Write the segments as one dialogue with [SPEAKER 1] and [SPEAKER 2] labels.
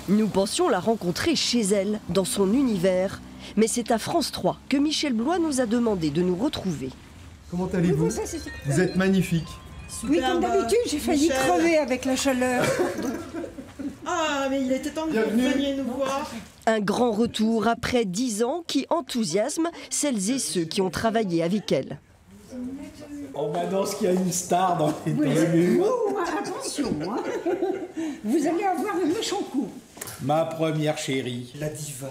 [SPEAKER 1] Nous pensions la rencontrer chez elle, dans son univers. Mais c'est à France 3 que Michel Blois nous a demandé de nous retrouver.
[SPEAKER 2] Comment allez-vous? Vous êtes magnifique.
[SPEAKER 3] Oui, comme d'habitude, j'ai failli crever avec la chaleur.
[SPEAKER 4] Ah, mais il était temps que vous veniez nous voir.
[SPEAKER 1] Un grand retour après 10 ans qui enthousiasme celles et ceux qui ont travaillé avec elle.
[SPEAKER 5] On m'annonce qu'il y a une star dans les murs.
[SPEAKER 3] Oh, attention, hein. Vous allez avoir un méchant coup.
[SPEAKER 5] Ma première chérie.
[SPEAKER 2] La diva.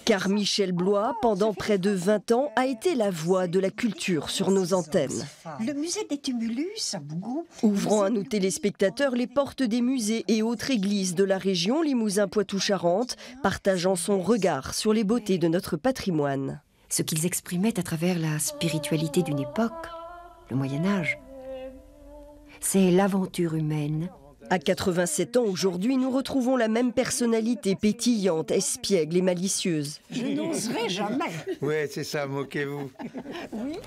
[SPEAKER 1] Car Michel Blois, pendant près de 20 ans, a été la voix de la culture sur nos antennes.
[SPEAKER 3] Le musée des Tumulus à Bougon.
[SPEAKER 1] Ouvrant à nos téléspectateurs les portes des musées et autres églises de la région Limousin-Poitou-Charentes, partageant son regard sur les beautés de notre patrimoine.
[SPEAKER 6] Ce qu'ils exprimaient à travers la spiritualité d'une époque, le Moyen-Âge, c'est l'aventure humaine.
[SPEAKER 1] À 87 ans aujourd'hui, nous retrouvons la même personnalité pétillante, espiègle et malicieuse.
[SPEAKER 3] Je n'oserais jamais.
[SPEAKER 7] Ouais, c'est ça, moquez-vous.
[SPEAKER 3] Oui.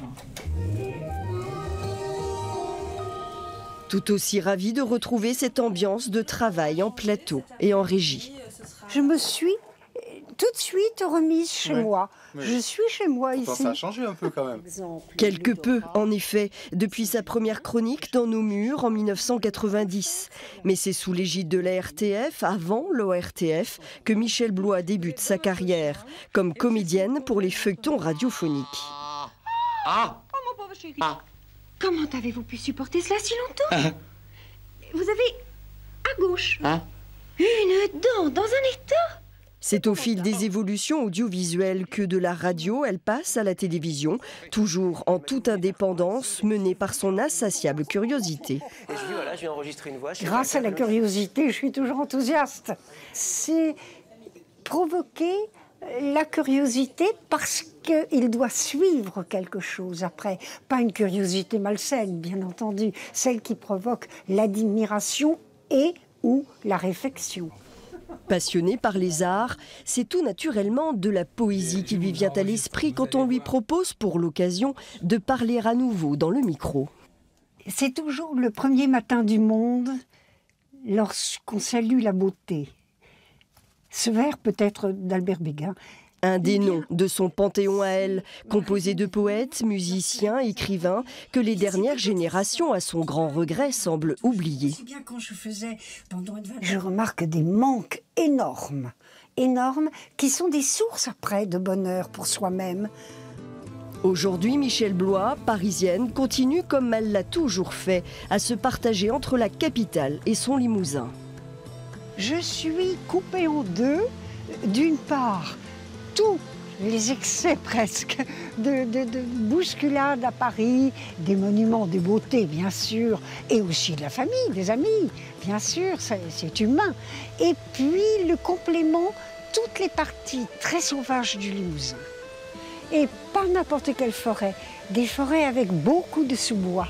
[SPEAKER 1] Tout aussi ravi de retrouver cette ambiance de travail en plateau et en régie.
[SPEAKER 3] Je me suis tout de suite remise chez moi.
[SPEAKER 7] Oui.
[SPEAKER 3] Je suis chez moi ici.
[SPEAKER 7] Ça a changé un peu quand même.
[SPEAKER 1] Quelque peu, en effet, depuis sa première chronique dans nos murs en 1990. Mais c'est sous l'égide de la RTF, avant l'ORTF, que Michel Blois débute sa carrière, comme comédienne pour les feuilletons radiophoniques.
[SPEAKER 6] Oh mon pauvre chéri, comment avez-vous pu supporter cela si longtemps? Vous avez, à gauche, une dent dans un état.
[SPEAKER 1] C'est au fil des évolutions audiovisuelles que de la radio, elle passe à la télévision, toujours en toute indépendance, menée par son insatiable curiosité.
[SPEAKER 8] Et je dis, voilà, je vais enregistrer une voix.
[SPEAKER 3] Grâce à la curiosité, je suis toujours enthousiaste. C'est provoquer la curiosité parce qu'il doit suivre quelque chose après. Pas une curiosité malsaine, bien entendu, celle qui provoque l'admiration et ou la réflexion.
[SPEAKER 1] Passionné par les arts, c'est tout naturellement de la poésie qui lui vient à l'esprit quand on lui propose pour l'occasion de parler à nouveau dans le micro.
[SPEAKER 3] C'est toujours le premier matin du monde lorsqu'on salue la beauté. Ce vers peut être d'Albert Béguin.
[SPEAKER 1] Un des noms de son panthéon à elle, composé de poètes, musiciens, écrivains, que les dernières générations, à son grand regret, semblent oublier.
[SPEAKER 3] Je remarque des manques énormes, qui sont des sources après de bonheur pour soi-même.
[SPEAKER 1] Aujourd'hui, Michel Blois, parisienne, continue comme elle l'a toujours fait, à se partager entre la capitale et son Limousin.
[SPEAKER 3] Je suis coupée en deux, d'une part, tous les excès presque de bousculade à Paris, des monuments de beauté bien sûr, et aussi de la famille, des amis, bien sûr, c'est humain. Et puis le complément, toutes les parties très sauvages du Limousin. Et pas n'importe quelle forêt, des forêts avec beaucoup de sous-bois.